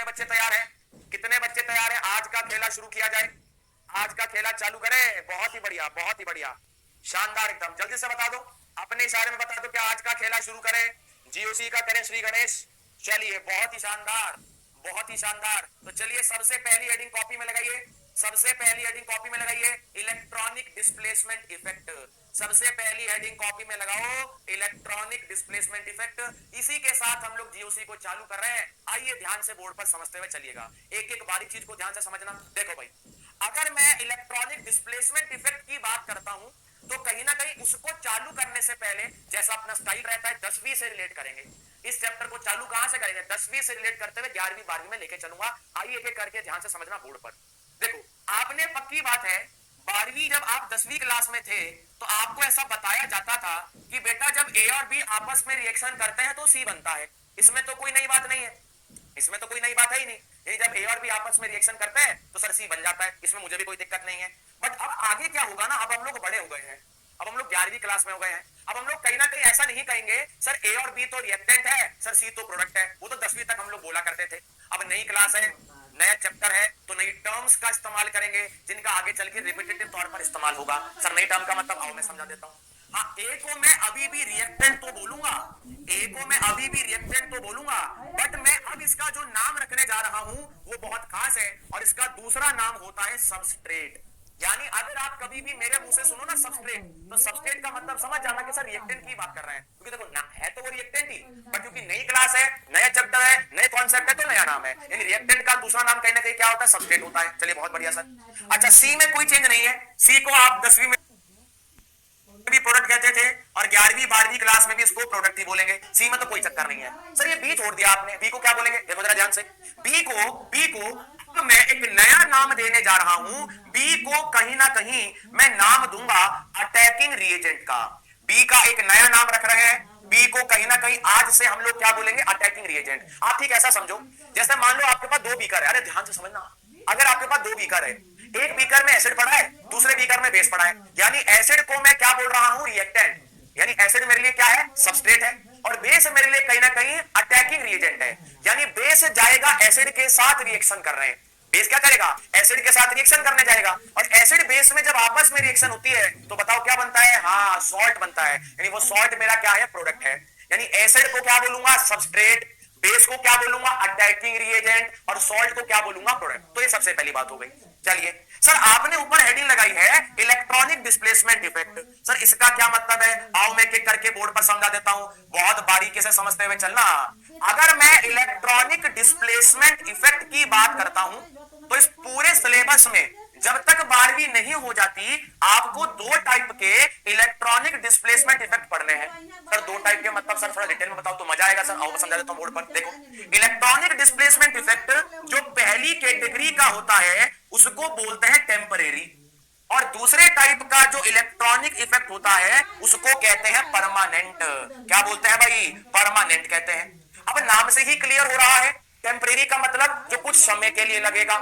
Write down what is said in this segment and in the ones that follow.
बच्चे तैयार हैं? कितने बच्चे तैयार हैं? आज का खेला शुरू किया जाए, आज का खेला चालू करें। बहुत ही बढ़िया, बहुत ही बढ़िया, शानदार एकदम। जल्दी से बता दो, अपने इशारे में बता दो कि आज का खेला शुरू करें। जीओसी का करें श्री गणेश। चलिए, बहुत ही शानदार, बहुत ही शानदार। तो चलिए, सबसे पहली हेडिंग कॉपी में लगाइए, सबसे पहली हेडिंग कॉपी में लगाइए, इलेक्ट्रॉनिक डिस्प्लेसमेंट इफेक्ट। सबसे पहली हेडिंग कॉपी में लगाओ, इलेक्ट्रॉनिक डिस्प्लेसमेंट इफेक्ट। इसी के साथ हम लोग जीओसी को चालू कर रहे हैं। आइए ध्यान से बोर्ड पर समझते हुए चलिएगा, एक एक बारीक चीज को ध्यान से समझना। देखो भाई, अगर मैं इलेक्ट्रॉनिक डिस्प्लेसमेंट इफेक्ट की बात करता हूं तो कहीं ना कहीं उसको चालू करने से पहले, जैसा अपना स्टाइल रहता है, 10वीं से रिलेट करेंगे। इस चैप्टर को चालू कहां से करेंगे? 10वीं से रिलेट करते हुए 11वीं 12वीं में लेके चलूंगा। आइए एक एक करके ध्यान से समझना बोर्ड पर। देखो, आपने, पक्की बात है, 12वीं जब आप 10वीं क्लास में थे तो आपको ऐसा बताया जाता था कि बेटा जब ए और बी आपस में रिएक्शन करते हैं तो सी बनता है। इसमें तो कोई नई बात नहीं है, इसमें तो कोई नई बात है ही नहीं। ये जब ए और बी आपस में रिएक्शन करते हैं तो सर सी बन जाता है, इसमें मुझे भी कोई दिक्कत नहीं है। बट अब आगे क्या होगा ना, अब हम लोग बड़े हो गए हैं, अब हम लोग 11वीं क्लास में हो गए हैं। अब हम लोग कहीं ना कहीं ऐसा नहीं कहेंगे सर ए और बी तो रिएक्टेंट है, सर सी तो प्रोडक्ट है। वो तो 10वीं तक हम लोग बोला करते थे। अब नई क्लास है, नया चैप्टर है, तो नई टर्म्स का इस्तेमाल करेंगे जिनका आगे चल के रिपीटेटिव तौर पर इस्तेमाल होगा। सर नई टर्म का मतलब आओ मैं समझा देता हूं। हाँ, ए को मैं अभी भी रिएक्टेंट तो बोलूंगा, ए को मैं अभी भी रिएक्टेंट तो बोलूंगा, बट मैं अब इसका जो नाम रखने जा रहा हूं वो बहुत खास है और इसका दूसरा नाम होता है सबस्ट्रेट। यानी अगर आप कभी भी मेरे मुंह से सुनो ना सबस्ट्रेट, तो सबस्ट्रेट का मतलब समझ जाना कि सर रिएक्टेंट की बात कर रहे हैं। क्योंकि देखो ना, है तो वो रिएक्टेंट ही, बट क्योंकि नई क्लास है, नया चैप्टर है, नए कॉन्सेप्ट है, तो नया नाम है। यानी रिएक्टेंट का दूसरा नाम कहीं ना कहीं क्या होता है? सबस्ट्रेट होता है। चलिए, बहुत बढ़िया सर। अच्छा, सी में कोई चेंज नहीं है। सी को आप 10वीं में भी प्रोडक्ट कहते थे और 11वीं 12वीं क्लास में भी इसको प्रोडक्ट ही बोलेंगे। सी में तो कोई चक्कर नहीं है। सर ये बी छोड़ दिया आपने, बी को क्या बोलेंगे? देखो जरा ध्यान से, बी को मैं एक नया नाम देने जा रहा हूं। बी को कहीं ना कहीं मैं नाम दूंगा अटैकिंग रिएजेंट का। बी का एक नया नाम रख रहे हैं, बी को कहीं ना कहीं आज से हम लोग क्या बोलेंगे? Attacking reagent. आप ठीक ऐसा समझो, जैसे मान लो आपके पास 2 बीकर है। अरे ध्यान से समझना, अगर आपके पास 2 बीकर है, एक बीकर में एसिड पड़ा है, दूसरे बीकर में बेस पड़ा है, यानी एसिड को मैं क्या बोल रहा हूं? रिएक्टेंट। यानी एसिड मेरे लिए क्या है? सबस्ट्रेट है, और बेस मेरे लिए कहीं ना कहीं अटैकिंग रिएजेंट है। यानी बेस जाएगा एसिड के साथ रिएक्शन कर रहे हैं। बेस क्या करेगा? एसिड के साथ रिएक्शन करने जाएगा, और एसिड बेस में जब आपस में रिएक्शन होती है तो बताओ क्या बनता है? हाँ, सॉल्ट बनता है। यानी वो सॉल्ट मेरा क्या है? प्रोडक्ट है। यानी एसिड को क्या बोलूंगा? सबस्ट्रेट। बेस को क्या बोलूंगा? Attacking reagent. और सॉल्ट को क्या बोलूंगा? प्रोडक्ट। तो ये सबसे पहली बात हो गई। चलिए सर, आपने ऊपर हेडिंग लगाई है इलेक्ट्रॉनिक डिस्प्लेसमेंट इफेक्ट। सर इसका क्या मतलब है? आओ मैं एक करके बोर्ड पर समझा देता हूं, बहुत बारीकी से समझते हुए चलना। अगर मैं इलेक्ट्रॉनिक डिस्प्लेसमेंट इफेक्ट की बात करता हूं तो इस पूरे सिलेबस में जब तक 12वीं नहीं हो जाती आपको 2 टाइप के इलेक्ट्रॉनिक डिस्प्लेसमेंट इफेक्ट पढ़ने हैं। सर 2 टाइप के मतलब सर थोड़ा डिटेल में बताओ तो मजा आएगा। सर आओ मैं समझा देता हूं बोर्ड पर। देखो, इलेक्ट्रॉनिक डिस्प्लेसमेंट इफेक्ट जो पहली कैटेगरी का होता है उसको बोलते हैं टेम्परेरी, और दूसरे टाइप का जो इलेक्ट्रॉनिक इफेक्ट होता है उसको कहते हैं परमानेंट। क्या बोलते हैं भाई? परमानेंट कहते हैं। अब नाम से ही क्लियर हो रहा है, टेम्परेरी का मतलब जो कुछ समय के लिए लगेगा,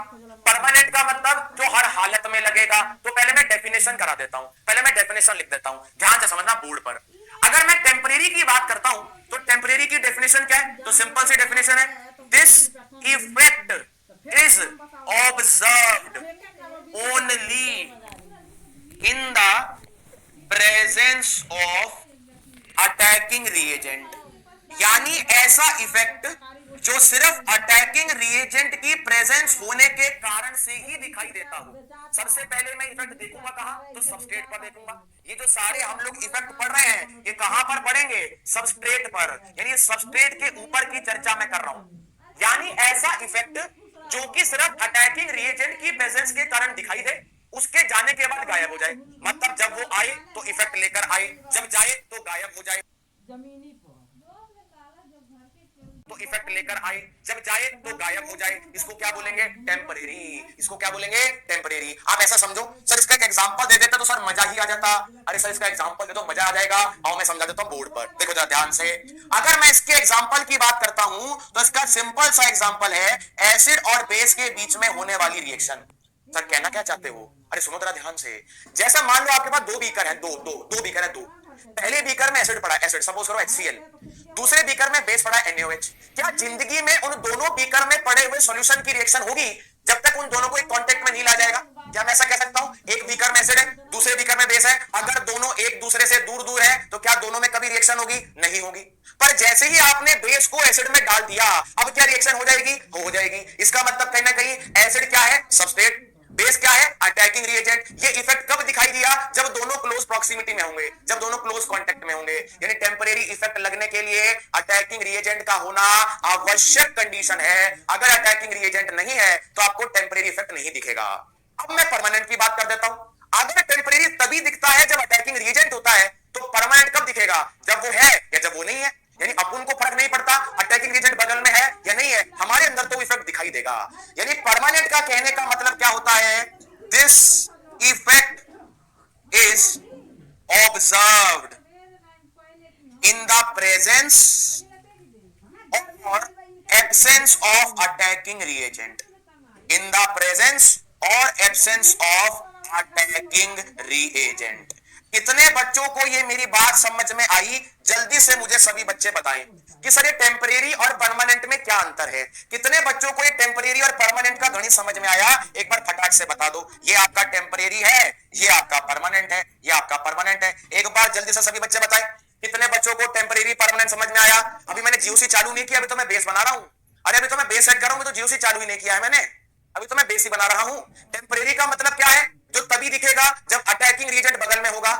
परमानेंट का मतलब जो हर हालत में लगेगा। तो पहले मैं डेफिनेशन करा देता हूं, पहले मैं डेफिनेशन लिख देता हूं, ध्यान से समझना बोर्ड पर। अगर मैं टेम्परेरी की बात करता हूं तो टेम्परेरी की डेफिनेशन क्या है? तो सिंपल सी डेफिनेशन है, this effect is observed only in the presence of attacking reagent. यानी ऐसा इफेक्ट जो सिर्फ अटैकिंग रिएजेंट की प्रेजेंस होने के कारण से ही दिखाई देता हो। सबसे पहले मैं इफेक्ट देखूंगा कहां? तो सबस्ट्रेट पर देखूंगा। ये जो सारे हम लोग इफेक्ट पढ़ रहे हैं ये कहां पर पढ़ेंगे? सबस्ट्रेट पर। यानी सबस्ट्रेट के ऊपर की चर्चा मैं कर रहा हूं। यानी ऐसा इफेक्ट जो कि सिर्फ अटैकिंग रिएजेंट की प्रेजेंस के कारण दिखाई दे, उसके जाने के बाद गायब हो जाए। मतलब जब वो आए तो इफेक्ट लेकर आए, जब जाए तो गायब हो जाए। तो इफेक्ट लेकर आए, जब जाए तो गायब हो जाए। इसको क्या बोलेंगे? टेम्परेरी। इसको क्या बोलेंगे? टेम्परेरी। आप ऐसा समझो, सर इसका एक एग्जांपल दे देता तो सर मजा ही आ जाता। अरे सर इसका एग्जांपल दे दो, मजा आ जाएगा। आओ मैं समझा देता हूं बोर्ड पर, देखो जरा ध्यान से। अगर मैं इसके एग्जांपल की बात करता हूं तो इसका सिंपल सा एग्जांपल है एसिड और बेस के बीच में होने वाली रिएक्शन। सर कहना क्या चाहते हो? अरे सुनो जरा ध्यान से। जैसा मान लो आपके पास 2 बीकर है, दो बीकर है, 2। पहले बीकर में एसिड पड़ा है, एसिड सपोज करो HCl, दूसरे बीकर में बेस पड़ा है NaOH। क्या जिंदगी में उन दोनों बीकर में पड़े हुए कोई सॉल्यूशन की रिएक्शन होगी जब तक उन दोनों को एक कांटेक्ट में नहीं ला जाएगा। क्या मैं ऐसा कह सकता हूं, एक बीकर में एसिड है, दूसरे बीकर में बेस है, अगर दोनों एक दूसरे से दूर दूर है तो क्या दोनों में कभी रिएक्शन होगी? नहीं होगी। पर जैसे ही आपने बेस को एसिड में डाल दिया, अब क्या रिएक्शन हो जाएगी? हो जाएगी। इसका मतलब कहीं ना कहीं एसिड क्या है? सबस्ट्रेट, बेस क्या है? Attacking reagent. ये इफेक्ट कब दिखाई दिया? जब दोनों क्लोज प्रॉक्सिमिटी में होंगे, जब दोनों क्लोज कांटेक्ट में होंगे। यानी टेम्परेरी इफेक्ट लगने के लिए अटैकिंग रिएजेंट का होना आवश्यक कंडीशन है। अगर अटैकिंग रिएजेंट नहीं है तो आपको टेम्परेरी इफेक्ट नहीं दिखेगा। अब मैं परमानेंट की बात कर देता हूं। अगर टेम्परेरी तभी दिखता है जब अटैकिंग रिएजेंट होता है, तो परमानेंट कब दिखेगा? जब वो है या जब वो नहीं है। यानी अपन को फर्क नहीं पड़ता अटैकिंग रिएजेंट बगल में है या नहीं है, हमारे अंदर तो इफेक्ट दिखाई देगा। यानी परमानेंट का कहने का मतलब क्या होता है? This effect is observed in the presence और absence of attacking reagent. In the presence और एब्सेंस ऑफ अटैकिंग रिएजेंट। कितने बच्चों को ये मेरी बात समझ में आई? जल्दी से मुझे सभी बच्चे बताएं कि सर ये टेम्परेरी और परमानेंट में क्या अंतर है। कितने बच्चों को ये टेम्परेरी और परमानेंट का गणित समझ में आया? एक बार फटाक से बता दो। ये आपका टेम्परेरी है, ये आपका परमानेंट है, ये आपका परमानेंट है। एक बार जल्दी से सभी बच्चे बताएं कितने बच्चों को टेम्परेरी परमानेंट समझ में आया। अभी मैंने जीओसी चालू नहीं किया, अभी तो मैं बेस बना रहा हूं। अरे अभी तो मैं बेस सेट कर रहा हूं, तो जीओसी चालू ही नहीं किया है मैंने, अभी तो मैं बेस ही बना रहा हूं। टेम्परेरी का मतलब क्या है? जो तभी दिखेगा जब अटैकिंग रिएजेंट बगल में होगा।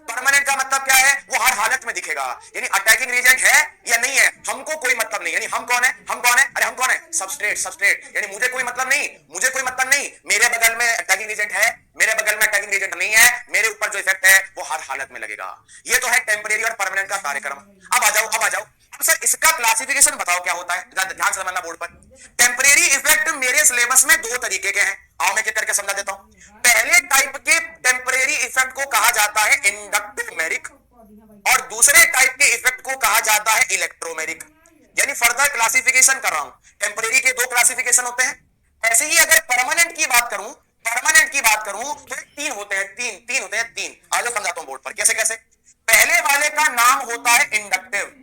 परमानेंट का मतलब क्या है? वो हर हालत में दिखेगा। यानी अटैकिंग रिएजेंट है या नहीं है, हमको कोई मतलब नहीं। यानी हम कौन है? हम कौन है? अरे हम कौन है? सबस्ट्रेट। सबस्ट्रेट यानी मुझे कोई मतलब नहीं, मुझे कोई मतलब नहीं। मेरे बगल में अटैकिंग रिएजेंट है, मेरे बगल में अटैकिंग रिएजेंट नहीं है, मेरे ऊपर जो इफेक्ट है वो हर हालत में लगेगा। ये तो है टेम्परेरी और परमानेंट का कार्यक्रम। अब आ जाओ, अब आ जाओ। अब सर इसका क्लासिफिकेशन बताओ क्या होता है? ध्यान से समझना बोर्ड पर। टेम्परेरी इफेक्ट मेरे सिलेबस में दो तरीके के हैं, आओ मैं करके समझा देता हूं। पहले टाइप के टेम्परेरी इफेक्ट को कहा जाता है इंडक्टिव और दूसरे टाइप के इफेक्ट को कहा जाता है इलेक्ट्रोमेरिक। यानी फर्दर क्लासिफिकेशन कर रहा हूं। टेम्परेरी के दो क्लासिफिकेशन होते हैं। ऐसे ही अगर परमानेंट की बात करूं, परमानेंट की बात करूं तो तीन होते हैं, तीन होते हैं, तीन। आज समझाता हूं बोर्ड पर कैसे कैसे। पहले वाले का नाम होता है इंडक्टिव,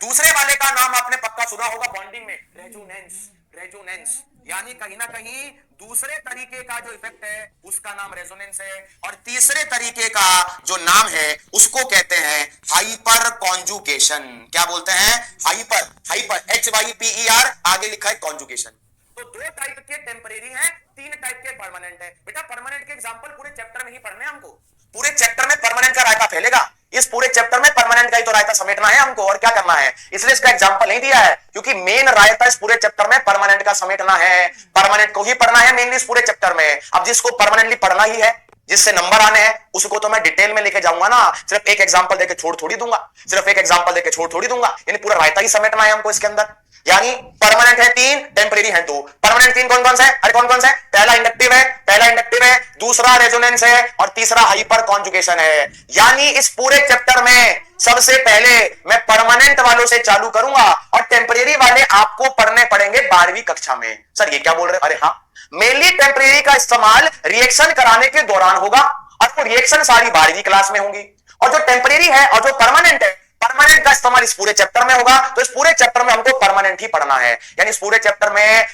दूसरे वाले का नाम आपने पक्का सुना होगा बॉन्डिंग में, रेजोनेंस। रेजोनेंस यानी कहीं ना कहीं दूसरे तरीके का जो इफेक्ट है उसका नाम रेजोनेंस है, और तीसरे तरीके का जो नाम है उसको कहते हैं हाइपर कॉन्जुगेशन। क्या बोलते हैं? हाइपर। हाइपर HYPER, आगे लिखा है कॉन्जुगेशन। तो दो टाइप के टेम्परेरी हैं, तीन टाइप के परमानेंट है। बेटा परमानेंट के एग्जांपल पूरे चैप्टर में ही पढ़ने हमको, पूरे चैप्टर में परमानेंट का रायता फैलेगा। इस पूरे चैप्टर में परमानेंट का ही तो रायता समेटना है हमको, और क्या करना है। इसलिए इसका एग्जांपल नहीं दिया है, क्योंकि मेन रायता इस पूरे चैप्टर में परमानेंट का समेटना है। परमानेंट को ही पढ़ना है मेनली इस पूरे चैप्टर में। अब जिसको परमानेंटली पढ़ना ही है, जिससे नंबर आने हैं, उसको तो मैं डिटेल में लेके जाऊंगा ना। सिर्फ एक एग्जांपल देके छोड़ थोड़ी दूंगा, सिर्फ एक एग्जांपल देके छोड़ थोड़ी दूंगा। यानी पूरा रायता ही समेटना है हमको इसके अंदर। यानी परमानेंट है तीन, टेम्परेरी है दो। परमानेंट तीन कौन कौन से है? अरे कौन कौन से है? पहला इंडक्टिव है, पहला इंडक्टिव है, दूसरा रेजोनेंस है, और तीसरा हाइपर कॉन्जुगेशन है। यानी इस पूरे चैप्टर में सबसे पहले मैं परमानेंट वालों से चालू करूंगा, और टेम्परेरी वाले आपको पढ़ने पड़ेंगे 12वीं कक्षा में। सर ये क्या बोल रहे? अरे हाँ, मेनली टेम्परेरी का इस्तेमाल रिएक्शन कराने के दौरान होगा, और वो रिएक्शन सारी 12वीं क्लास में होंगी। और जो टेम्परेरी है और जो परमानेंट है, परमानेंट का इस्तेमाल इस पूरे चैप्टर में होगा। तो इस पूरे चैप्टर में हमको परमानेंट ही पढ़ना है। यानी इस पूरे चैप्टर में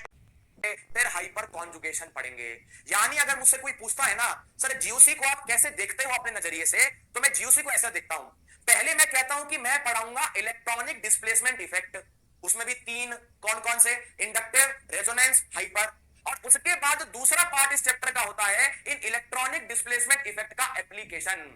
फिर हाइपर कॉन्जुगेशन पढ़ेंगे। यानी अगर मुझसे कोई पूछता है ना, सर जीओसी को आप कैसे देखते हो अपने नजरिए से, तो मैं जीओसी को ऐसा देखता हूं। पहले मैं कहता हूं कि मैं पढ़ाऊंगा इलेक्ट्रॉनिक डिस्प्लेसमेंट इफेक्ट, उसमें भी तीन, कौन कौन से? Inductive, resonance, hyper. और उसके बाद दूसरा पार्ट इस चैप्टर का होता है इन इलेक्ट्रॉनिक डिस्प्लेसमेंट इफेक्ट का एप्लीकेशन।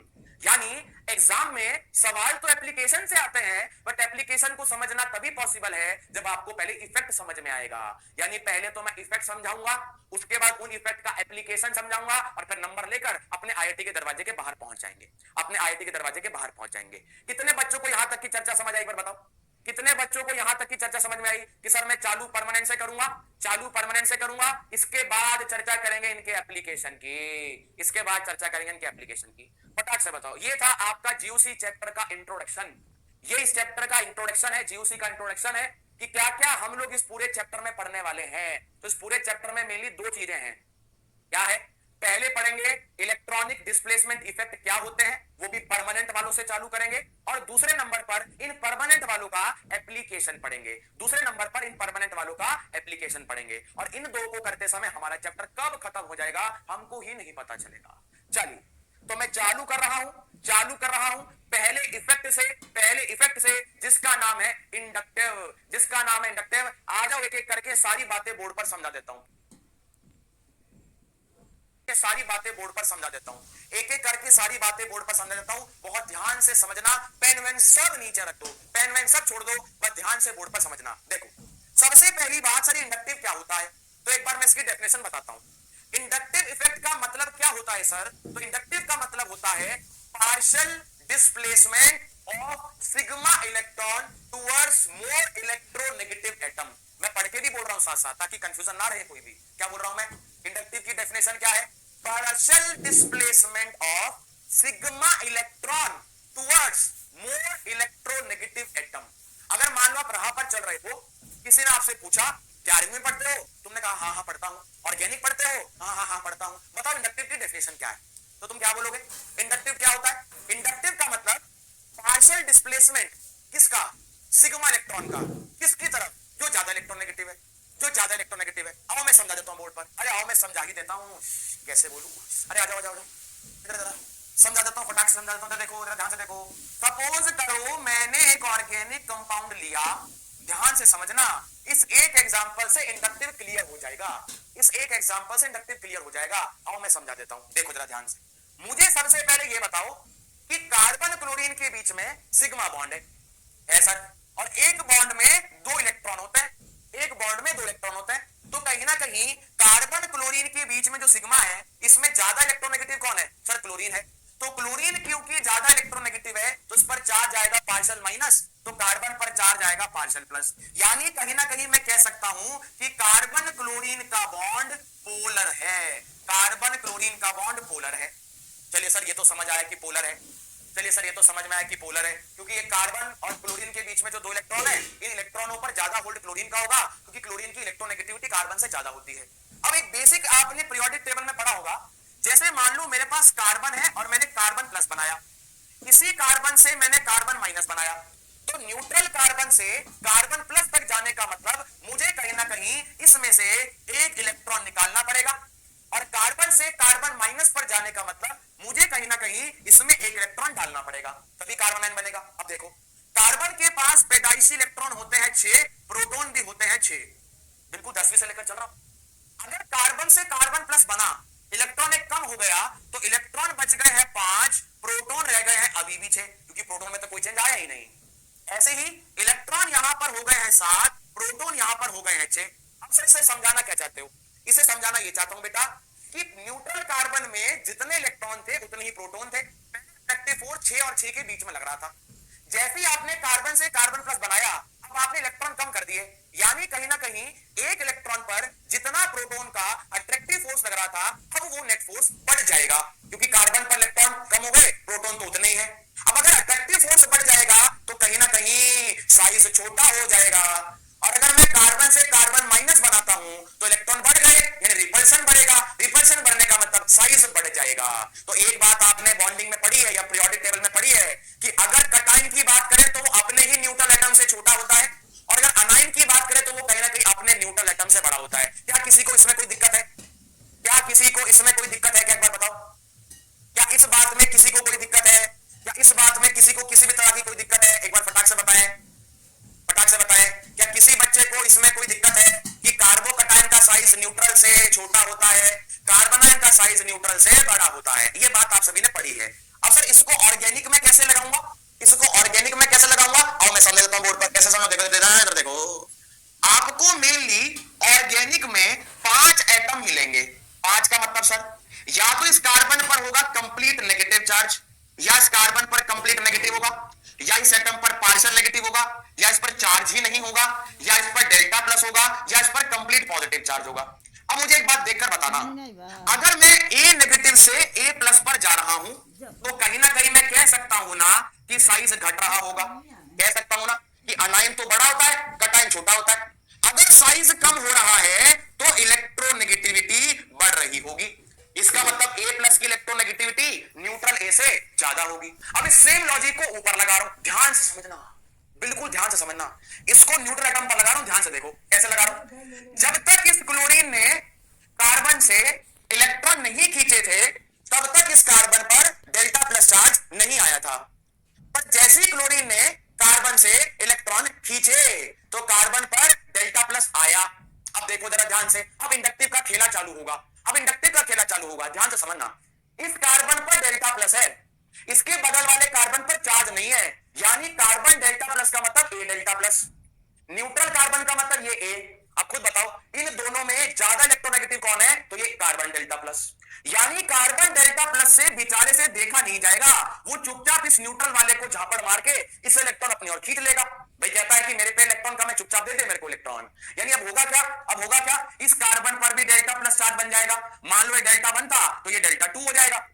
यानी एग्जाम में सवाल तो एप्लीकेशन से आते हैं, बट एप्लीकेशन को समझना तभी पॉसिबल है जब आपको पहले इफेक्ट समझ में आएगा। यानी पहले तो मैं इफेक्ट समझाऊंगा, उसके बाद उन इफेक्ट का एप्लीकेशन समझाऊंगा, और फिर नंबर लेकर अपने आईआईटी के दरवाजे के बाहर पहुंच जाएंगे, अपने आईआईटी के दरवाजे के बाहर पहुंच जाएंगे। कितने बच्चों को यहां तक की चर्चा समझ आई? एक बार बताओ, कितने बच्चों को यहां तक की चर्चा समझ में आई कि सर मैं चालू परमानेंट से करूंगा, चालू परमानेंट से करूंगा, इसके बाद चर्चा करेंगे इनके एप्लीकेशन की, इसके बाद चर्चा करेंगे इनके एप्लीकेशन की। फटाक से बताओ। ये था आपका जीओसी चैप्टर का इंट्रोडक्शन। ये इस चैप्टर का इंट्रोडक्शन है, जीओसी का इंट्रोडक्शन है कि क्या क्या हम लोग इस पूरे चैप्टर में पढ़ने वाले हैं। तो इस पूरे चैप्टर में मेनली दो चीजें हैं। क्या है? पहले पढ़ेंगे इलेक्ट्रॉनिक डिस्प्लेसमेंट इफेक्ट क्या होते हैं, वो भी परमानेंट वालों से चालू करेंगे, और दूसरे नंबर पर इन परमानेंट वालों का एप्लीकेशन पढ़ेंगे, दूसरे नंबर पर इन परमानेंट वालों का एप्लीकेशन पढ़ेंगे। और इन दो को करते समय हमारा चैप्टर कब खत्म हो जाएगा हमको ही नहीं पता चलेगा। चलिए, तो मैं चालू कर रहा हूं पहले इफेक्ट से जिसका नाम है इंडक्टिव। आ जाओ, एक एक करके सारी बातें बोर्ड पर समझा देता हूं, एक एक करके सारी बातें बोर्ड पर समझा देता हूं। बहुत ध्यान से समझना, पेन वेन सब नीचे रख दो, पेन वेन सब छोड़ दो, बस ध्यान से बोर्ड पर समझना। देखो, सबसे पहली बात सर, इंडक्टिव क्या होता है, तो एक बार मैं इसकी डेफिनेशन बताता हूं। इंडक्टिव इफेक्ट का मतलब क्या होता है सर, तो इंडक्टिव का मतलब होता है partial displacement of sigma electron towards more electronegative atom. मैं पढ़ के भी बोल रहा हूं साथ साथ, ताकि कंफ्यूजन ना रहे कोई भी। क्या बोल रहा हूं मैं? इंडक्टिव की डेफिनेशन क्या है? Partial displacement of sigma electron towards more electronegative atom. अगर मान लो आप राह पर चल रहे हो, किसी ने आपसे पूछा 11वीं में पढ़ते हो, तुमने कहा हाँ हाँ पढ़ता हूं। ऑर्गेनिक पढ़ते हो? हाँ हाँ हाँ पढ़ता हूं। बताओ इंडक्टिव की डेफिनेशन क्या है, तो तुम क्या बोलोगे? इंडक्टिव क्या होता है? इंडक्टिव का मतलब पार्शियल डिस्प्लेसमेंट किसका? सिग्मा इलेक्ट्रॉन का। किसकी तरफ? जो ज्यादा इलेक्ट्रोनेगेटिव है, आओ मैं समझा देता हूं बोर्ड पर। अरे आओ मैं समझा ही देता हूं, कैसे बोलूं? अरे आ जाओ इधर जरा समझा देता हूं, फटाक से समझा देता हूं। देखो जरा ध्यान से देखो, सपोज करो मैंने एक ऑर्गेनिक कंपाउंड लिया, ध्यान से समझना, इस एक एग्जांपल से इंडक्टिव क्लियर हो जाएगा। आओ मैं समझा देता हूं, देखो जरा ध्यान से। मुझे सबसे पहले ये बताओ कि कार्बन क्लोरीन के बीच में सिग्मा बॉन्ड है सर, और एक बॉन्ड में दो इलेक्ट्रॉन होते हैं, तो कहीं ना कहीं कार्बन क्लोरीन के बीच में जो सिग्मा है, इसमें ज्यादा इलेक्ट्रोनेगेटिव कौन है सर? क्लोरीन है। तो क्लोरीन क्योंकि ज्यादा इलेक्ट्रोनेगेटिव है, तो इस पर चार्ज आएगा पार्शियल माइनस, तो कार्बन पर चार्ज आएगा पार्शियल प्लस। यानी कहीं ना कहीं मैं कह सकता हूं कि कार्बन क्लोरीन का बॉन्ड पोलर है। चलिए सर ये तो समझ आया कि पोलर है, क्योंकि ये कार्बन और क्लोरीन के बीच में जो दो इलेक्ट्रॉन है, इन इलेक्ट्रॉनों पर ज्यादा होल्ड क्लोरीन का होगा, क्योंकि क्लोरीन की इलेक्ट्रोनेगेटिविटी कार्बन से ज्यादा होती है। अब एक बेसिक आपने पीरियोडिक टेबल में पढ़ा होगा, जैसे मान लो मेरे पास कार्बन है और मैंने कार्बन प्लस बनाया, इसी कार्बन से मैंने कार्बन माइनस बनाया, तो न्यूट्रल कार्बन से कार्बन प्लस तक जाने का मतलब मुझे कहीं ना कहीं इसमें से एक इलेक्ट्रॉन निकालना पड़ेगा, और कार्बन से कार्बन माइनस पर जाने का मतलब मुझे कहीं ना कहीं इसमें एक इलेक्ट्रॉन डालना पड़ेगा, तभी कार्बन आयन बनेगा। अब देखो, कार्बन के पास पैदाइशी इलेक्ट्रॉन होते हैं 6, प्रोटॉन भी होते हैं 6, बिल्कुल 10वीं से लेकर चल रहा हूं। अगर कार्बन से कार्बन प्लस बना, इलेक्ट्रॉन एक कम हो गया, तो इलेक्ट्रॉन बच गए हैं 5, प्रोटॉन रह गए हैं अभी भी 6, क्योंकि प्रोटॉन में तो कोई चेंज आया ही नहीं। ऐसे ही इलेक्ट्रॉन यहां पर हो गए हैं 7, प्रोटॉन यहां पर हो गए हैं 6। अब सर इसे समझाना क्या चाहते हो? इसे समझाना ये चाहता हूं बेटा कि न्यूट्रल कार्बन में जितने इलेक्ट्रॉन थे उतने ही प्रोटॉन थे। पहले 6 और 6 के बीच में लग रहा था, जैसे ही आपने कार्बन से कार्बन प्लस बनाया, अब आपने इलेक्ट्रॉन कम कर दिए, यानी कहीं ना कहीं एक इलेक्ट्रॉन पर जितना प्रोटॉन का अट्रैक्टिव फोर्स लग रहा था, अब वो नेट फोर्स बढ़ जाएगा, क्योंकि कार्बन पर इलेक्ट्रॉन कम हो गए, प्रोटॉन तो उतने ही है। अब अगर अट्रैक्टिव फोर्स बढ़ जाएगा तो कहीं ना कहीं साइज छोटा हो जाएगा, और अगर मैं कार्बन से कार्बन माइनस बनाता हूं तो इलेक्ट्रॉन बढ़ गए, यानी रिपल्शन बढ़ेगा, रिपल्शन बढ़ने का मतलब साइज बढ़ जाएगा। तो एक बात आपने बॉन्डिंग में पढ़ी है या पीरियोडिक टेबल में पढ़ी है कि अगर कटाइन की बात करें तो वो अपने ही न्यूट्रल एटम से छोटा होता है, और अगर अनाइन की बात करें तो वो कहीं ना कहीं अपने न्यूट्रल एटम से बड़ा होता है। क्या किसी को इसमें कोई दिक्कत है? क्या एक बार बताओ, क्या इस बात में किसी को कोई दिक्कत है? क्या इस बात में किसी को किसी भी तरह की कोई दिक्कत है? एक बार फटाक से बताएं, क्या किसी बच्चे को इसमें कोई दिक्कत है कि कार्बोकटायन का साइज न्यूट्रल से छोटा होता है, कार्बोनायन का साइज न्यूट्रल से बड़ा होता है? ये बात आप सभी ने पढ़ी है। अब सर इसको ऑर्गेनिक में कैसे लगाऊंगा? और मैं समझ देता हूं बोर्ड पर, कैसे समझ देखो, आपको मेनली ऑर्गेनिक में 5 एटम मिलेंगे। 5 का मतलब सर, या तो इस कार्बन पर होगा कंप्लीट नेगेटिव चार्ज, या इस कार्बन पर कंप्लीट नेगेटिव होगा, या इस एटम पर पार्शियल नेगेटिव होगा, या इस पर चार्ज ही नहीं होगा, या इस पर डेल्टा प्लस होगा, या इस पर कंप्लीट पॉजिटिव चार्ज होगा। अब मुझे एक बात देखकर बताना, अगर मैं ए नेगेटिव से ए प्लस पर जा रहा हूं तो कहीं ना कहीं मैं कह सकता हूं ना कि साइज घट रहा होगा, कह सकता हूं ना कि अनाइन तो बड़ा होता है, कटाइन छोटा होता है। अगर साइज कम हो रहा है तो इलेक्ट्रोनेगेटिविटी बढ़ रही होगी, इसका मतलब ज्यादा होगी। अब इस सेम लॉजिक को ऊपर लगा रहा हूं, ध्यान से समझना, बिल्कुल ध्यान से समझना। इसको न्यूट्रल एटम पर लगा रहा हूं, ध्यान से देखो कैसे लगा रहा हूं। जब तक इस क्लोरीन ने कार्बन से इलेक्ट्रॉन नहीं खींचे थे तब तक इस कार्बन पर डेल्टा प्लस चार्ज नहीं आया था, पर जैसे ही क्लोरीन ने कार्बन से इलेक्ट्रॉन खींचे तो कार्बन पर डेल्टा प्लस आया। अब देखो जरा ध्यान से, अब इंडक्टिव का खेला चालू होगा, अब इंडक्टिव का खेला चालू होगा, ध्यान से समझना। इस कार्बन पर डेल्टा प्लस है, इसके बगल वाले कार्बन पर चार्ज नहीं है, यानी कार्बन डेल्टा प्लस का मतलब ए डेल्टा प्लस, न्यूट्रल कार्बन का मतलब ये ए। अब खुद बताओ इन दोनों में ज्यादा इलेक्ट्रोनेगेटिव कौन है, तो ये कार्बन डेल्टा प्लस, यानी कार्बन डेल्टा प्लस से बेचारे से देखा नहीं जाएगा, वो चुपचाप इस न्यूट्रल वाले को झापड़ मार के इस इलेक्ट्रॉन अपनी ओर खींच लेगा। भाई कहता है कि मेरे पे इलेक्ट्रॉन का, मैं चुपचाप दे दे मेरे को इलेक्ट्रॉन। यानी अब होगा क्या, अब होगा क्या, इस कार्बन पर भी डेल्टा प्लस चार्ज बन जाएगा, मान लो ये डेल्टा 1 था तो ये डेल्टा 2 हो जाएगा।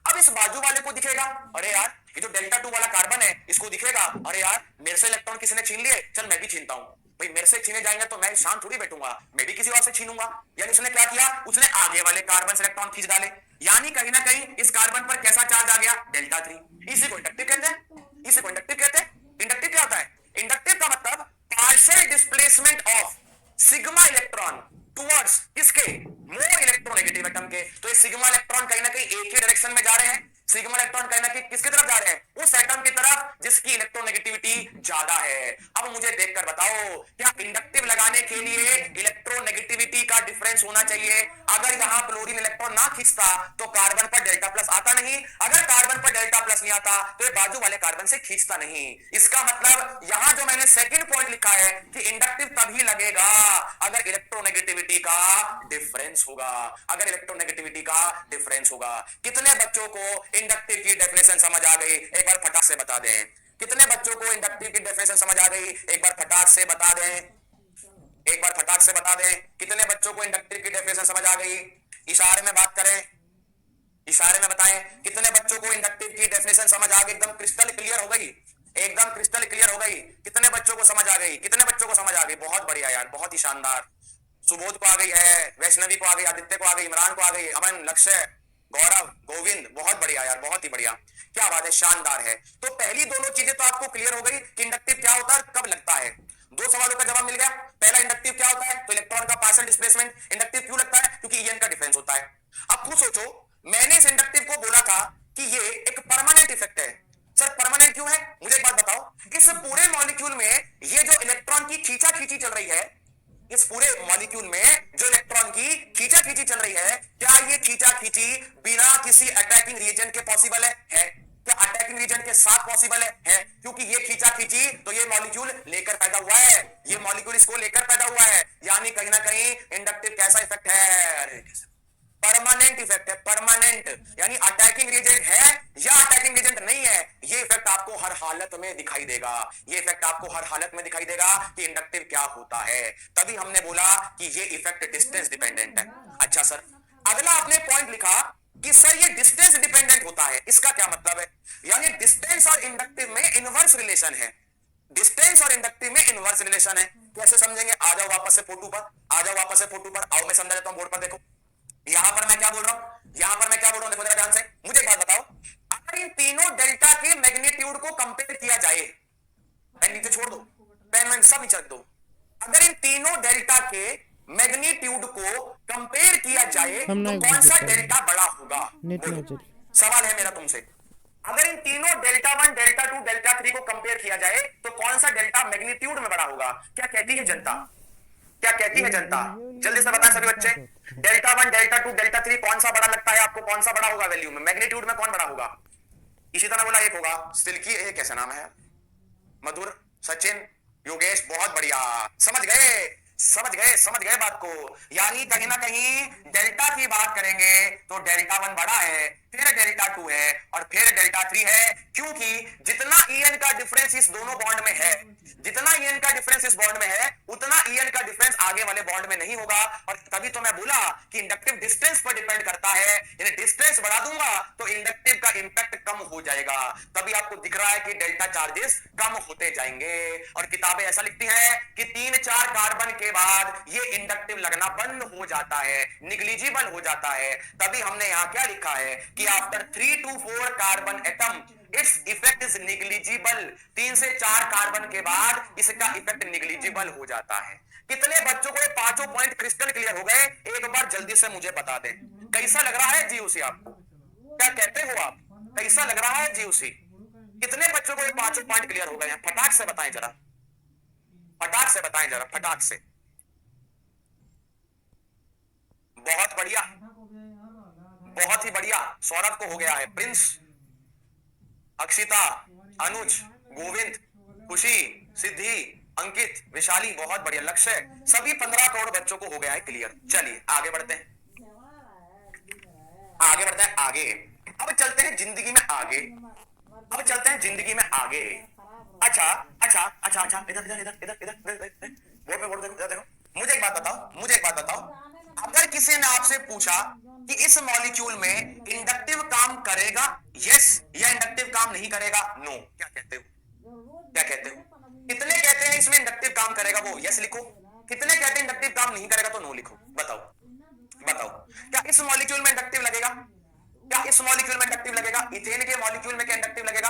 अब इस बाजू वाले को दिखेगा, अरे यार ये जो डेल्टा 2 वाला कार्बन है इसको दिखेगा, अरे यार मेरे से इलेक्ट्रॉन किसी ने छीन लिए, चल मैं भी छीनता हूं। भाई मेरे से छीने जाएंगे तो मैं शांत थोड़ी बैठूंगा, मैं भी किसी और से छीनूंगा। यानी उसने क्या किया, उसने आगे वाले कार्बन से इलेक्ट्रॉन खींच डाले, यानी कहीं ना कहीं इस कार्बन पर कैसा चार्ज आ गया, डेल्टा 3। इसी को इंडक्टिव कहते हैं, इसी को इंडक्टिव कहते हैं। इंडक्टिव क्या होता है, इंडक्टिव का मतलब partial displacement of sigma electron towards किसके, मोर इलेक्ट्रोनेगेटिव एटम के। तो ये सिग्मा इलेक्ट्रॉन कहीं ना कहीं एक ही डायरेक्शन में जा रहे हैं, सिग्मा इलेक्ट्रॉन कहीं ना कहीं किसकी तरफ जा रहे हैं, उस एटम की तरफ जिसकी इलेक्ट्रोनेगेटिविटी ज्यादा है। अब मुझे देखकर बताओ क्या इंडक्टिव लगाने के लिए इलेक्ट्रोनेगेटिविटी का डिफरेंस होना चाहिए। अगर यहां क्लोरीन इलेक्ट्रॉन ना खींचता तो कार्बन पर डेल्टा प्लस आता नहीं, अगर कार्बन पर डेल्टा प्लस नहीं आता तो ये बाजू वाले कार्बन से खींचता नहीं। इसका मतलब यहां जो मैंने सेकंड पॉइंट लिखा है कि इंडक्टिव तभी लगेगा अगर इलेक्ट्रोनेगेटिविटी का डिफरेंस होगा, अगर इलेक्ट्रोनेगेटिविटी का डिफरेंस होगा। कितने बच्चों को इंडक्टिव की डेफिनेशन समझ आ गई, एक बार फटाक से बता दें। कितने बच्चों को इंडक्टिव की डेफिनेशन समझ आ गई, एक बार फटाक से बता दें, एक बार फटाक से बता दें। कितने बच्चों को इंडक्टिव की डेफिनेशन समझ आ गई, इशारे में बात करें, इशारे में बताएं। कितने बच्चों को इंडक्टिव की डेफिनेशन समझ आ गई, एकदम क्रिस्टल क्लियर हो गई, एकदम क्रिस्टल क्लियर हो गई। कितने बच्चों को समझ आ गई, कितने बच्चों को समझ आ गई, बहुत बढ़िया यार, बहुत ही शानदार। सुबोध को आ गई है, वैष्णवी को आ गई, आदित्य को आ गई, इमरान को आ गई, अमन, लक्ष्य, गौरव, गोविंद, बहुत बढ़िया यार, बहुत ही बढ़िया, क्या बात है, शानदार है। तो पहली दोनों चीजें तो आपको क्लियर हो गई कि इंडक्टिव क्या होता है, कब लगता है। दो सवालों का जवाब मिल गया। पहला इंडक्टिव क्या होता है, तो इलेक्ट्रॉन का पार्शियल डिस्प्लेसमेंट। इंडक्टिव क्यों लगता है, क्योंकि ईएन का डिफरेंस होता है। अब खुद सोचो, मैंने इस इंडक्टिव को बोला था कि ये एक परमानेंट इफेक्ट है। सर परमानेंट क्यों है, मुझे एक बात बताओ, इस पूरे मॉलिक्यूल में ये जो इलेक्ट्रॉन की खींचा खींची चल रही है, इस पूरे मॉलिक्यूल में जो इलेक्ट्रॉन की खींचा खींची चल रही है, क्या ये खींचा खींची बिना किसी अटैकिंग रिएजेंट के पॉसिबल है? क्या अटैकिंग रिएजेंट के साथ पॉसिबल है? क्योंकि ये खींचा खींची तो ये मॉलिक्यूल लेकर पैदा हुआ है, ये मॉलिक्यूल इसको लेकर पैदा हुआ है, यानी कहीं ना कहीं इंडक्टिव कैसा इफेक्ट है, परमानेंट इफेक्ट है, परमानेंट। यानी अटैकिंग रिएजेंट है या अटैकिंग रिएजेंट नहीं है, ये इफेक्ट आपको हर हालत में दिखाई देगा, ये इफेक्ट आपको हर हालत में दिखाई देगा कि इंडक्टिव क्या होता है। तभी हमने बोला कि ये इफेक्ट डिस्टेंस डिपेंडेंट है। अच्छा सर, अगला आपने पॉइंट लिखा कि सर ये डिस्टेंस डिपेंडेंट होता है, इसका क्या मतलब है? यानी डिस्टेंस और इंडक्टिव में इनवर्स रिलेशन है, डिस्टेंस और इंडक्टिव में इनवर्स रिलेशन है। कैसे समझेंगे, आ जाओ वापस से फोटो पर, आ जाओ वापस से फोटो पर, आओ मैं समझा देता हूं, बोर्ड पर देखो। यहां पर मैं क्या बोल रहा हूं, यहां पर मैं क्या बोल रहा हूं, देखो जरा ध्यान से। मुझे एक बात बताओ, अगर इन तीनों डेल्टा के मैग्नीट्यूड को कंपेयर किया जाए, पेन नीचे छोड़ दो, पेन सब नीचे रख दो। अगर इन तीनों डेल्टा के मैग्नीट्यूड को कंपेयर किया जाए तो कौन सा डेल्टा बड़ा होगा? सवाल है मेरा तुमसे, अगर इन तीनों डेल्टा 1, डेल्टा 2, डेल्टा 3 को कंपेयर किया जाए तो कौन सा डेल्टा मैग्नीट्यूड में बड़ा होगा? क्या कहती है जनता, क्या कहती है जनता, जल्दी से बताएं सभी बच्चे। डेल्टा 1, डेल्टा 2, डेल्टा 3 कौन सा बड़ा लगता है आपको, कौन सा बड़ा होगा वैल्यू में, मैग्नीट्यूड में कौन बड़ा होगा? इसी तरह बोला एक होगा, सिल्की, ये कैसा नाम है, मधुर, सचिन, योगेश, बहुत बढ़िया, समझ गए, समझ गए, समझ गए बात को। यानी कहीं ना कहीं डेल्टा की बात करेंगे तो डेल्टा 1 बड़ा है, फिर डेल्टा 2 है और फिर डेल्टा 3 है, क्योंकि जितना ईएन का डिफरेंस इस दोनों बॉन्ड में है, जितना ईएन का डिफरेंस इस बॉन्ड में है उतना ईएन का डिफरेंस आगे वाले बॉन्ड में नहीं होगा। और तभी तो मैं बोला कि इंडक्टिव डिस्टेंस पर डिपेंड करता है, यानी डिस्टेंस बढ़ा दूंगा तो इंडक्टिव का इंपैक्ट कम हो जाएगा। तभी आपको दिख रहा है कि डेल्टा चार्जेस कम होते जाएंगे। और किताबें ऐसा लिखती हैं कि 3-4 कार्बन के बाद ये इंडक्टिव लगना बंद हो जाता है, निग्लिजिबल हो जाता है। तभी हमने यहां क्या लिखा है कि after 3 to 4 carbon atom its effect is negligible. 3 से 4 कार्बन के बाद इसका इफेक्ट निग्लिजिबल हो जाता है। कितने बच्चों को ये पांचों पॉइंट क्रिस्टल क्लियर हो गए? एक बार जल्दी से मुझे बता दें। कैसा लग रहा है जीओसी? आपको क्या कहते हो आप? कैसा लग रहा है जीओसी? कितने बच्चों को ये पांचों पॉइंट क्लियर हो गए हैं? फटाक से बताएं जरा, फटाक से बताएं जरा, फटाक से। बहुत बढ़िया, बहुत ही बढ़िया। सौरभ को हो गया है, प्रिंस, अक्षिता, अनुज, गोविंद, खुशी, सिद्धि, अंकित, विशाली, बहुत बढ़िया। लक्ष्य, सभी 15 करोड़ बच्चों को हो गया है क्लियर। चलिए आगे बढ़ते हैं, आगे बढ़ते हैं आगे। अब चलते हैं जिंदगी में आगे, अब चलते हैं जिंदगी में आगे। अच्छा अच्छा अच्छा अच्छा, इधर इधर इधर इधर इधर बोर्ड पे, बोर्ड देखो, इधर देखो। मुझे एक बात बताओ, मुझे एक बात बताओ, अगर किसी ने आपसे पूछा कि इस मॉलिक्यूल में इंडक्टिव काम करेगा, यस, या इंडक्टिव काम नहीं करेगा, नो, क्या कहते हो? क्या कहते हो? कितने कहते हैं इसमें इंडक्टिव काम करेगा, वो यस लिखो। कितने कहते हैं इंडक्टिव काम नहीं करेगा, तो नो लिखो। बताओ बताओ, क्या इस मॉलिक्यूल में इंडक्टिव लगेगा? क्या इस मॉलिक्यूल में इंडक्टिव लगेगा? इथेन के मॉलिक्यूल में क्या इंडक्टिव लगेगा?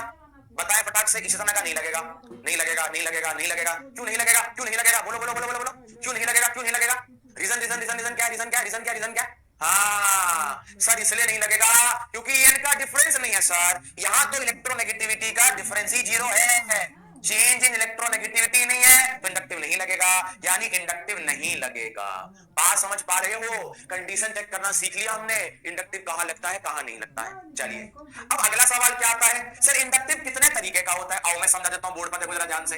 बताएं फटाक से। इस समय का नहीं लगेगा, नहीं लगेगा, नहीं लगेगा, नहीं लगेगा। क्यों नहीं लगेगा? क्यों नहीं लगेगा? बोलो बोलो बोलो बोलो बोलो, क्यों नहीं लगेगा? क्यों नहीं लगेगा? रीजन रीजन रीजन रीजन क्या? रीजन क्या? रीजन क्या? रीजन क्या? हाँ सर, इसलिए नहीं लगेगा क्योंकि इनका डिफरेंस नहीं है सर। यहां तो इलेक्ट्रोनेगेटिविटी का डिफरेंस ही 0 है, चेंज इन इलेक्ट्रोनेगेटिविटी नहीं है, तो इंडक्टिव नहीं लगेगा, यानी इंडक्टिव नहीं लगेगा। बात समझ पा रहे हो? कंडीशन चेक करना सीख लिया हमने, इंडक्टिव कहां लगता है कहां नहीं लगता है। चलिए अब अगला सवाल क्या आता है, सर इंडक्टिव कितने तरीके का होता है? आओ मैं समझा देता हूं, बोर्ड पर देखो जरा ध्यान से।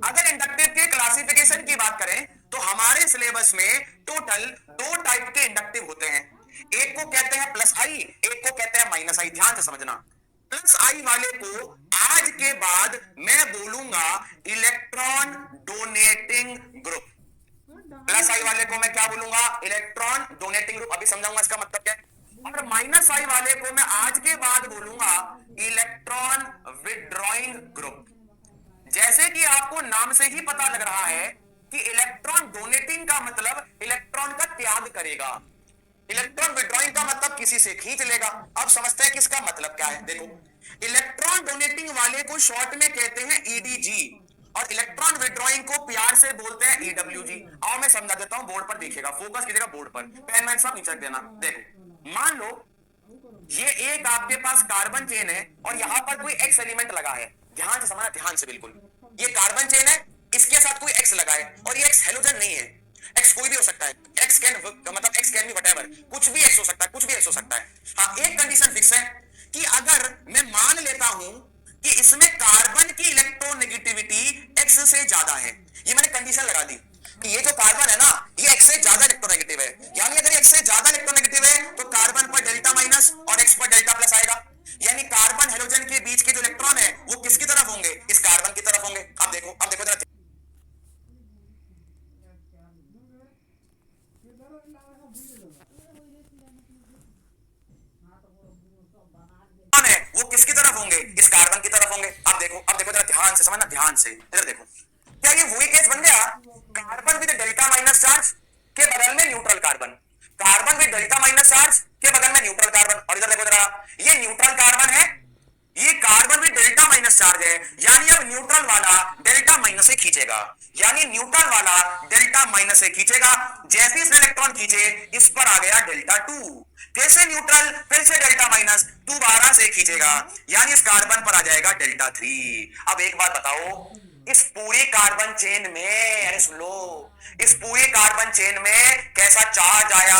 अगर इंडक्टिव के क्लासिफिकेशन की बात करें तो हमारे सिलेबस में टोटल 2 टाइप के इंडक्टिव होते हैं। एक को कहते हैं प्लस आई, एक को कहते हैं माइनस आई। ध्यान से समझना, प्लस आई वाले को आज के बाद मैं बोलूंगा इलेक्ट्रॉन डोनेटिंग ग्रुप। प्लस आई वाले को मैं क्या बोलूंगा? Electron donating group. अभी समझाऊंगा इसका मतलब क्या है। और माइनस आई वाले को मैं आज के बाद बोलूंगा इलेक्ट्रॉन विड्रॉइंग ग्रुप। जैसे कि आपको नाम से ही पता लग रहा है कि इलेक्ट्रॉन डोनेटिंग का मतलब इलेक्ट्रॉन का त्याग करेगा, इलेक्ट्रॉन विड्रॉइंग का मतलब किसी से खींच लेगा। अब समझते हैं कि इसका मतलब क्या है। देखो, इलेक्ट्रॉन डोनेटिंग वाले को शॉर्ट में कहते हैं ईडीजी और इलेक्ट्रॉन विड्रॉइंग को प्यार से बोलते हैं ईडब्ल्यूजी। आओ मैं समझा देता हूं, बोर्ड पर देखिएगा, फोकस कीजिएगा बोर्ड पर, पेन मैन सब नीचे रख देना। देखो मान लो ये एक आपके पास कार्बन चेन है और यहां पर कोई एक्स एलिमेंट लगा है। ध्यान से समझना, ध्यान से बिल्कुल। ये कार्बन चेन है, इसके साथ कोई एक्स लगा है और ये एक्स हेलोजन नहीं है। एक्स कोई भी हो सकता है, एक्स कैन मतलब एक्स कैन बी व्हाटएवर, कुछ भी एक्स हो सकता है, कुछ भी एक्स हो सकता है। हाँ, एक कंडीशन फिक्स है कि अगर मैं मान लेता हूं कि इसमें कार्बन की इलेक्ट्रोनेगेटिविटी एक्स से ज्यादा है, ये मैंने कंडीशन लगा दी कि ये जो कार्बन है ना, ये एक्स से ज्यादा इलेक्ट्रोनेगेटिव है, यानी अगर एक्स से ज्यादा इलेक्ट्रोनेगेटिव है तो कार्बन पर डेल्टा माइनस और एक्स पर डेल्टा प्लस आएगा। यानी कार्बन हेलोजन के बीच के जो इलेक्ट्रॉन है वो किसकी तरफ होंगे? इस कार्बन की तरफ होंगे। अब देखो, अब देखो जरा, है वो किसकी तरफ होंगे? इस कार्बन की तरफ होंगे। अब देखो, अब देखो जरा ध्यान से समझना, ध्यान से इधर देखो, क्या ये वही केस बन गया? Carbon with delta minus charge के बगल में neutral carbon, carbon with delta minus charge के बगल में न्यूट्रल कार्बन। और इधर देखो जरा, ये न्यूट्रल कार्बन है, ये carbon with delta minus charge है, यानी अब न्यूट्रल वाला डेल्टा माइनस से खींचेगा, यानी न्यूट्रल वाला डेल्टा माइनस से खींचेगा। जैसे इसने इलेक्ट्रॉन खींचे, इस पर आ गया डेल्टा 2, फिर से न्यूट्रल, फिर से डेल्टा माइनस, दोबारा से खींचेगा, यानी इस कार्बन पर आ जाएगा डेल्टा 3। अब एक बात बताओ, इस पूरी कार्बन चेन में, अरे सुन लो, इस पूरी कार्बन चेन में कैसा चार्ज आया?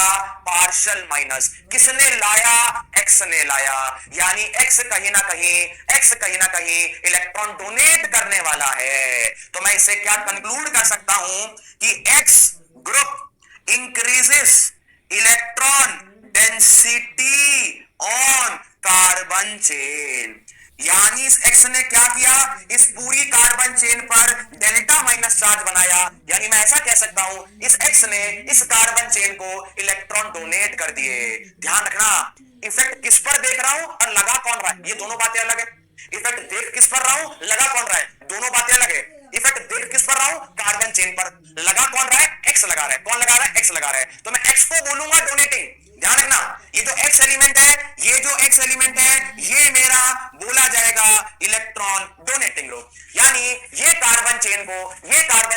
Partial minus. किसने लाया? एक्स ने लाया, यानी एक्स कहीं ना कहीं, एक्स कहीं ना कहीं इलेक्ट्रॉन डोनेट करने वाला है। तो मैं इससे क्या कंक्लूड कर सकता हूं कि x group increases electron density on carbon chain, यानी इस एक्स ने क्या किया? इस पूरी कार्बन चेन पर डेल्टा माइनस चार्ज बनाया, यानी मैं ऐसा कह सकता हूं इस एक्स ने इस कार्बन चेन को इलेक्ट्रॉन डोनेट कर दिए। ध्यान रखना, इफेक्ट किस पर देख रहा हूं और लगा कौन रहा है, ये दोनों बातें अलग है। इफेक्ट देख किस पर रहा हूं, लगा कौन रहा है, दोनों बातें अलग है। इफेक्ट देख किस पर रहा हूं? कार्बन चेन पर। लगा कौन रहा है? एक्स लगा रहा है। कौन लगा रहा है? एक्स लगा रहा है। तो मैं एक्स को बोलूंगा डोनेटिंग। ध्यान रखना, ये जो एक्स एलिमेंट है, ये जो एक्स एलिमेंट है, ये मेरा बोला जाएगा इलेक्ट्रॉन डोनेटिंग ग्रुप, यानी ये कार्बन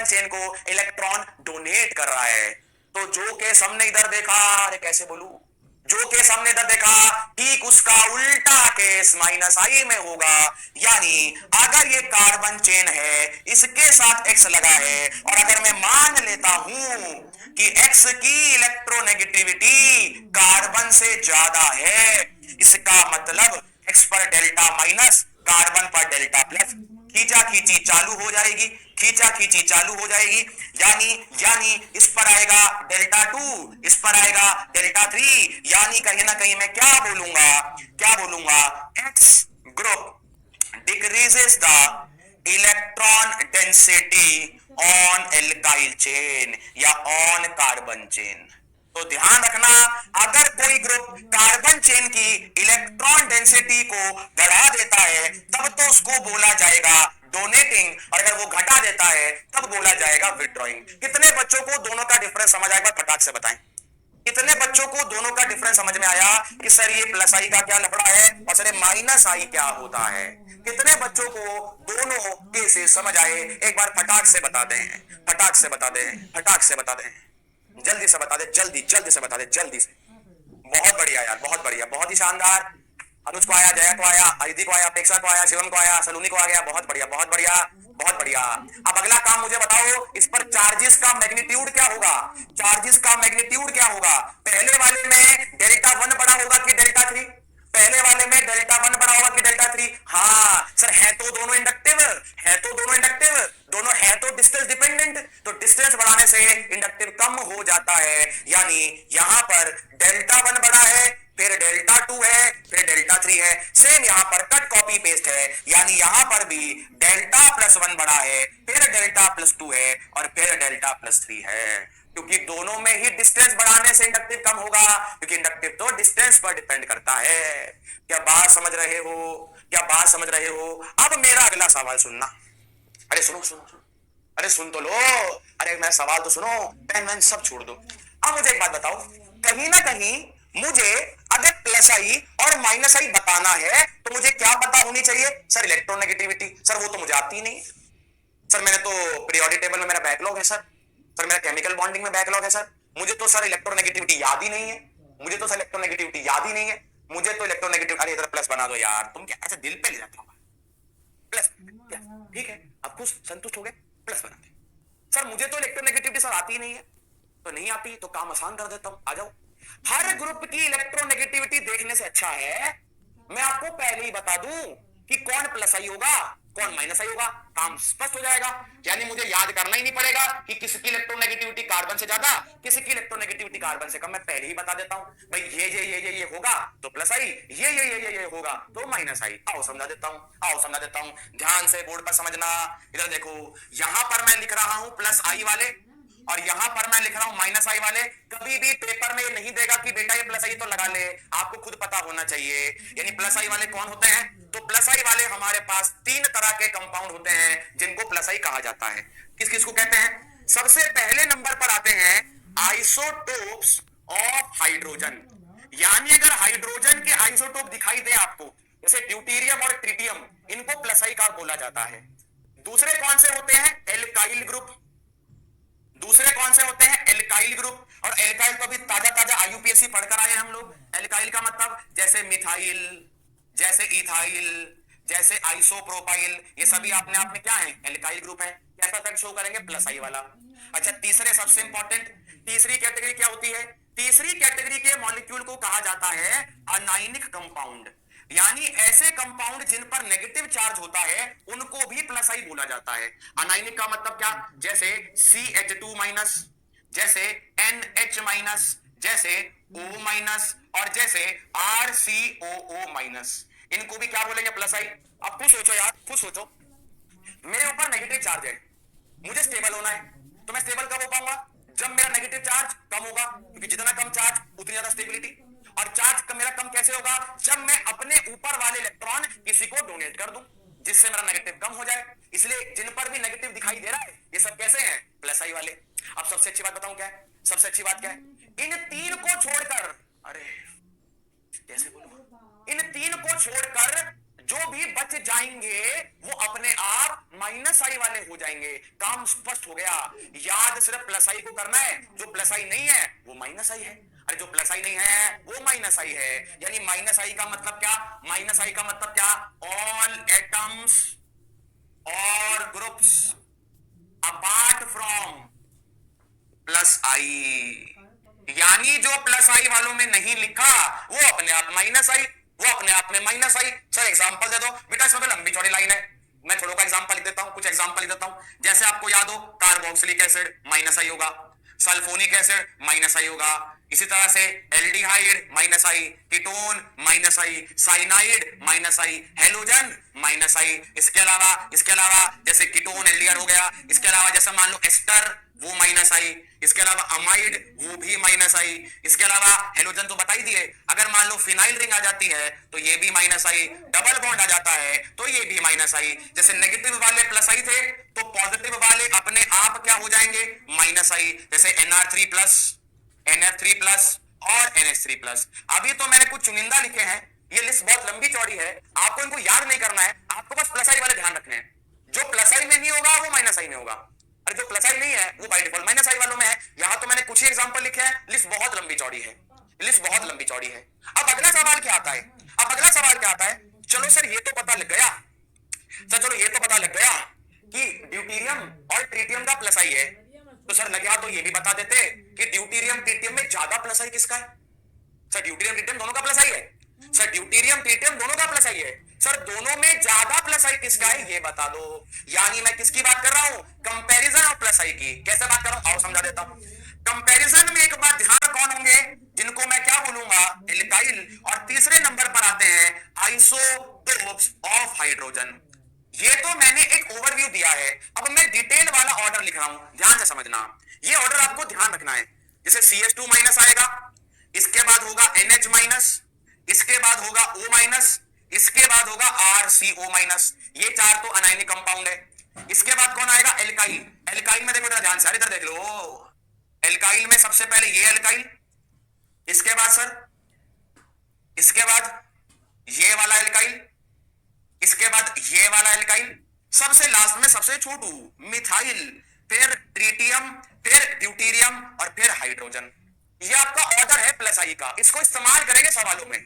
चेन को इलेक्ट्रॉन डोनेट कर रहा है। तो जो केस हमने इधर देखा, अरे कैसे बोलूं, जो केस हमने इधर देखा ठीक उसका उल्टा केस माइनस आई में होगा। यानी अगर ये कार्बन चेन है, इसके साथ एक्स लगा है, और अगर मैं मान लेता हूं कि एक्स की इलेक्ट्रोनेगेटिविटी कार्बन से ज्यादा है, इसका मतलब एक्स पर डेल्टा माइनस, कार्बन पर डेल्टा प्लस, खींचा खींची चालू हो जाएगी, खींचा खींची चालू हो जाएगी। यानी इस पर आएगा डेल्टा 2, इस पर आएगा डेल्टा 3, यानी कहीं ना कहीं मैं क्या बोलूंगा, x group decreases the electron density on alkyl chain या ऑन कार्बन चेन। तो ध्यान रखना, अगर कोई ग्रुप कार्बन चेन की इलेक्ट्रॉन डेंसिटी को बढ़ा देता है तब तो उसको बोला जाएगा डोनेटिंग, और अगर वो घटा देता है तब बोला जाएगा विथड्रॉइंग। कितने बच्चों को दोनों का डिफरेंस समझ आएगा, फटाक से बताएं। कितने बच्चों को दोनों का डिफरेंस समझ में आया कि सर ये प्लस आई का क्या लफड़ा है और सर माइनस आई क्या होता है? कितने बच्चों को दोनों केसेस समझ आए? एक बार फटाक से बता दें, फटाक से बता दें, जल्दी से बता दे, जल्दी से बता दे, जल्दी से। बहुत बढ़िया यार, बहुत बढ़िया, बहुत ही शानदार। अनुज को आया, जया को आया, अदिति को आया, अपेक्षा को आया, शिवम को आया, सलोनी को आ गया। बहुत बढ़िया, बहुत बढ़िया, बहुत बढ़िया। अब अगला काम मुझे बताओ, इस पर चार्जेस का मैग्नीट्यूड क्या होगा? चार्जेस का मैग्नीट्यूड क्या होगा? पहले वाले में डेल्टा 1 बड़ा होगा कि डेल्टा 3? पहले वाले में डेल्टा 1 बड़ा होगा कि डेल्टा 3? हाँ सर, है तो दोनों इंडक्टिव, दोनों है तो डिस्टेंस डिपेंडेंट, तो डिस्टेंस बढ़ाने से इंडक्टिव कम हो जाता है। यानी यहां पर डेल्टा 1 बड़ा है, फिर डेल्टा 2 है, फिर डेल्टा 3 है। सेम यहां पर कट कॉपी पेस्ट है, यानी यहां पर भी डेल्टा प्लस 1 बड़ा है, फिर डेल्टा प्लस 2 है, और फिर डेल्टा प्लस 3 है। क्योंकि दोनों में ही डिस्टेंस बढ़ाने से इंडक्टिव कम होगा, क्योंकि इंडक्टिव तो डिस्टेंस पर डिपेंड करता है। क्या बात समझ रहे हो? अब मेरा अगला सवाल सुनना। अरे सुनो, अरे सुन तो लो, अरे मैं सवाल तो सुनो, पेन वैन सब छोड़ दो। अब मुझे एक बात बताओ, कहीं ना कहीं मुझे अगर प्लस आई और माइनस आई बताना है तो मुझे क्या पता होनी चाहिए? Sir electronegativity. सर वो तो मुझे आती नहीं। सर मैंने तो पीरियोडिक टेबल में मेरा बैकलॉग है सर मेरा केमिकल बॉन्डिंग में बैकलॉग है सर। मुझे तो सर इलेक्ट्रोनेगेटिविटी याद ही नहीं है। मुझे तो इलेक्ट्रोनेगेटिव, अरे इधर प्लस बना दो यार, तुम क्या ऐसे दिल पे ले जाते हो? प्लस, ठीक है, अब खुश संतुष्ट हो गए, प्लस बना दे। सर मुझे तो इलेक्ट्रोनेगेटिविटी सर आती नहीं है, तो नहीं आती तो काम आसान कर देता हूं, आ जाओ। हर ग्रुप की इलेक्ट्रोनेगेटिविटी देखने से अच्छा है मैं आपको पहले ही बता दूं कि कौन प्लस आई होगा, कौन माइनस आई होगा, काम स्पष्ट हो जाएगा। यानी मुझे याद करना ही नहीं पड़ेगा कि किसकी इलेक्ट्रोनेगेटिविटी कार्बन से ज्यादा, किसकी इलेक्ट्रोनेगेटिविटी कार्बन से कम। मैं पहले ही बता देता हूं भाई, ये होगा तो प्लस आई, ये होगा तो माइनस आई। आओ समझा देता हूं, ध्यान से बोर्ड पर समझना। इधर देखो, यहां पर मैं लिख रहा हूं प्लस आई वाले, और यहां पर मैं लिख रहा हूं माइनस आई वाले। कभी भी पेपर में ये नहीं देगा कि बेटा ये प्लस आई तो लगा ले, आपको खुद पता होना चाहिए। यानी प्लस आई वाले कौन होते हैं? तो प्लस आई वाले हमारे पास 3 तरह के कंपाउंड होते हैं जिनको प्लस आई कहा जाता है। किस किस को कहते हैं? सबसे पहले नंबर पर आते हैं आइसोटोप्स ऑफ हाइड्रोजन। यानी अगर हाइड्रोजन के आइसोटोप दिखाई दे आपको, जैसे ड्यूटेरियम और ट्रिटियम, इनको प्लस आई का बोला जाता है। दूसरे कौन से होते हैं? Alkyl group. दूसरे कौन से होते हैं? Alkyl group. और एल्काइल तो अभी ताजा आईयूपीएससी पढ़कर आए हम लोग। एल्काइल का मतलब जैसे मिथाइल, जैसे इथाइल, जैसे आइसोप्रोपाइल, ये सभी अपने आप में क्या है? एल्काइल ग्रुप है। कैसा तक शो करेंगे? प्लस आई वाला। अच्छा, तीसरे सबसे इंपॉर्टेंट, तीसरी कैटेगरी क्या होती है? तीसरी कैटेगरी के मॉलिक्यूल को कहा जाता है अनायनिक कंपाउंड। यानी ऐसे कंपाउंड जिन पर नेगेटिव चार्ज होता है उनको भी प्लस आई बोला जाता है। अनायनिक का मतलब क्या? जैसे CH2 माइनस, जैसे NH माइनस, जैसे O माइनस, और जैसे RCOO माइनस, इनको भी क्या बोलेंगे? प्लस आई। अब खुद सोचो यार, खुद सोचो, मेरे ऊपर नेगेटिव चार्ज है, मुझे स्टेबल होना है, तो मैं स्टेबल कब हो पाऊंगा? जब मेरा नेगेटिव चार्ज कम होगा, क्योंकि जितना कम चार्ज उतनी ज्यादा स्टेबिलिटी। और चार्ज मेरा कम कैसे होगा? जब मैं अपने ऊपर वाले इलेक्ट्रॉन किसी को डोनेट कर दूं, जिससे मेरा नेगेटिव कम हो जाए। इसलिए जिन पर भी नेगेटिव दिखाई दे रहा है ये सब कैसे हैं? प्लस आई वाले। अब सबसे अच्छी बात बताऊं क्या है? सबसे अच्छी बात क्या है? इन 3 को छोड़कर, अरे कैसे बोलूं, इन तीन को छोड़कर जो भी बच जाएंगे वो अपने आप माइनस आई वाले हो जाएंगे। काम स्पष्ट हो गया। याद सिर्फ प्लस आई को करना है, जो प्लस आई नहीं है वो माइनस आई है, अरे जो प्लस आई नहीं है वो माइनस आई है। यानी माइनस आई का मतलब क्या, माइनस आई का मतलब क्या, ऑल एटम्स और ग्रुप्स अपार्ट फ्रॉम प्लस आई। यानी जो प्लस आई वालों में नहीं लिखा वो अपने आप माइनस आई, वो अपने आप में माइनस आई। सर एग्जांपल दे दो बेटा, इसमें तो लंबी चौड़ी लाइन है, मैं थोड़ा का एग्जांपल लिख देता हूं, कुछ एग्जांपल लिख देता हूं। जैसे आपको याद हो कार्बोक्सिलिक एसिड माइनस आई होगा, सल्फोनिक एसिड माइनस आई होगा, इसी तरह से एल्डिहाइड माइनस आई, कीटोन माइनस आई, साइनाइड माइनस आई, हेलोजन माइनस आई। इसके अलावा जैसे कीटोन एल्डिहाइड हो गया, इसके अलावा जैसे मान लो एस्टर वो माइनस आई, इसके अलावा अमाइड वो भी माइनस आई, इसके अलावा हेलोजन तो बता ही दिए। अगर मान लो फिनाइल रिंग आ जाती है तो ये भी माइनस आई, डबल बॉन्ड आ जाता है तो ये भी माइनस आई। जैसे नेगेटिव वाले प्लस आई थे तो पॉजिटिव वाले अपने आप क्या हो जाएंगे, माइनस आई। जैसे NR3 प्लस, NF3 प्लस और NH3 प्लस। अभी तो मैंने कुछ चुनिंदा लिखे हैं, ये लिस्ट बहुत लंबी चौड़ी है, आपको इनको याद नहीं करना है, आपको बस प्लस आई वाले ध्यान रखने हैं। जो प्लस आई में नहीं होगा वो माइनस आई में होगा, और जो प्लस आई नहीं है वो बाय डिफॉल्ट माइनस आई वालों में है। यहां तो मैंने कुछ ही एग्जांपल लिखे हैं, लिस्ट बहुत लंबी चौड़ी है, लिस्ट बहुत लंबी चौड़ी है। अब अगला सवाल क्या आता है, अब अगला सवाल क्या आता है, चलो सर ये तो पता लग गया, सर चलो ये तो पता लग गया कि ड्यूटेरियम और ट्रिटियम का प्लस आई है, तो सर लग गया तो ये भी बता देते कि ड्यूटेरियम ट्रिटियम में ज्यादा प्लस आई किसका है। सर ड्यूटेरियम ट्रिटियम दोनों का प्लस आई है, सर ड्यूटेरियम ट्रिटियम दोनों का प्लस आई है, सर दोनों में ज्यादा प्लस आई किसका है ये बता दो। यानी मैं किसकी बात कर रहा हूं, कंपैरिजन ऑफ प्लस आई की। कैसे बात कर रहा हूं आओ समझा देता हूं। कंपैरिजन में एक बार ध्यान कौन होंगे, जिनको मैं क्या बोलूंगा, एल्काइल, और तीसरे नंबर पर आते हैं आइसोटोप्स ऑफ हाइड्रोजन। ये तो मैंने एक ओवरव्यू दिया है, अब मैं डिटेल वाला ऑर्डर लिख रहा हूं, ध्यान से समझना। ये ऑर्डर आपको ध्यान रखना है। जैसे CH2 माइनस आएगा, इसके बाद होगा NH माइनस, इसके बाद होगा O माइनस, इसके बाद होगा RCO माइनस। ये चार तो अनायनिक कंपाउंड है। इसके बाद कौन आएगा, एल्काइल। एल्काइल में देखो ध्यान से, इधर देख लो, एल्काइल में सबसे पहले ये एल्काइल, इसके बाद सर, इसके बाद ये वाला एल्काइल, इसके बाद ये वाला एल्काइल, सबसे लास्ट में सबसे छोटू मिथाइल, फिर ट्रिटियम, फिर ड्यूटेरियम और फिर हाइड्रोजन। ये आपका ऑर्डर है प्लस आई का, इसको इस्तेमाल करेंगे सवालों में।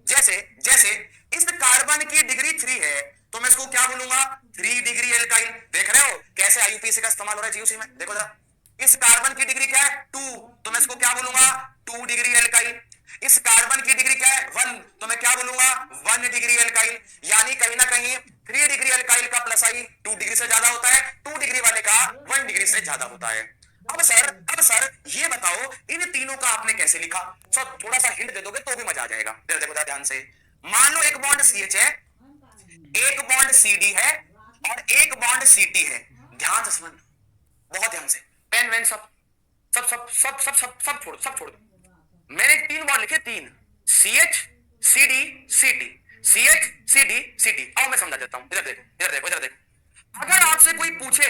जैसे जैसे इस कार्बन की डिग्री 3 है तो मैं इसको क्या बोलूंगा, 3 डिग्री एल्काइल। देख रहे हो कैसे IUPAC का इस्तेमाल हो रहा है GUC में, देखो जरा। इस कार्बन की डिग्री क्या है 2, तो मैं इसको क्या बोलूंगा, 2 डिग्री एल्काइल। इस कार्बन की डिग्री क्या है 1, तो मैं क्या बोलूंगा, 1 डिग्री एल्काइल। यानी कहीं ना कहीं 3 डिग्री एल्काइल का प्लस आई 2 डिग्री से ज्यादा होता है, 2 डिग्री वाले का 1 डिग्री से ज्यादा होता है। अब सर ये बताओ इन तीनों का आपने कैसे लिखा। सर थोड़ा सा हिंट दे दोगे तो भी मजा आ जाएगा। देखो ध्यान से, मान लो एक बॉन्ड CH है, एक बॉन्ड CD है और एक बॉन्ड CT है। ध्यान से समझ, बहुत ध्यान से, पेन वेन सब सब सब सब सब सब सब छोड़, सब छोड़ दो। मैंने 3 बॉन्ड लिखे, 3, CH CD CT, CH CD CT। आओ मैं समझा देता हूं, इधर देखो, इधर देखो, इधर देखो। अगर आपसे कोई पूछे,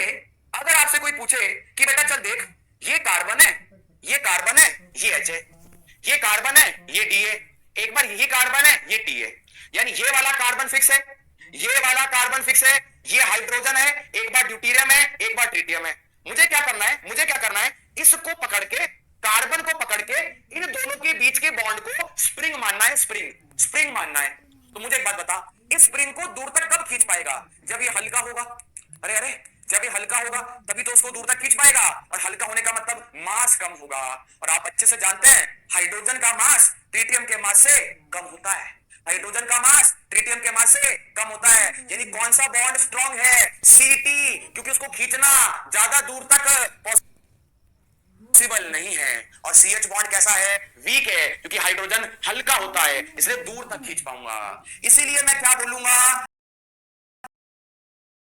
अगर आपसे कोई पूछे कि बेटा चल देख, ये कार्बन है, ये कार्बन है, ये H है, ये कार्बन है, ये D है, एक बार यही कार्बन है, ये T है। यानी ये वाला कार्बन फिक्स है, ये वाला कार्बन फिक्स है, ये हाइड्रोजन है, एक बार ड्यूटेरियम है, एक बार ट्रिटियम है। मुझे क्या करना है, मुझे क्या करना है, इसको पकड़ के, कार्बन को पकड़ के इन दोनों के बीच के बॉन्ड को स्प्रिंग मानना है, स्प्रिंग, स्प्रिंग मानना है। तो मुझे एक बात बता, इस स्प्रिंग को दूर तक कब खींच पाएगा, जब ये हल्का होगा। अरे अरे जब ये हल्का होगा तभी तो उसको दूर तक खींच पाएगा, और हल्का होने का मतलब मास कम होगा। और आप अच्छे से जानते हैं हाइड्रोजन का मास ट्रिटियम के मास से कम होता है, हाइड्रोजन का मास ट्रिटियम के मास से कम होता है। यानी कौन सा बॉन्ड स्ट्रॉन्ग है, CT, क्योंकि उसको खींचना ज्यादा दूर तक पॉसिबल नहीं है। और CH बॉन्ड कैसा है, वीक है, क्योंकि हाइड्रोजन हल्का होता है, इसलिए दूर तक खींच पाऊंगा। इसीलिए मैं क्या बोलूंगा,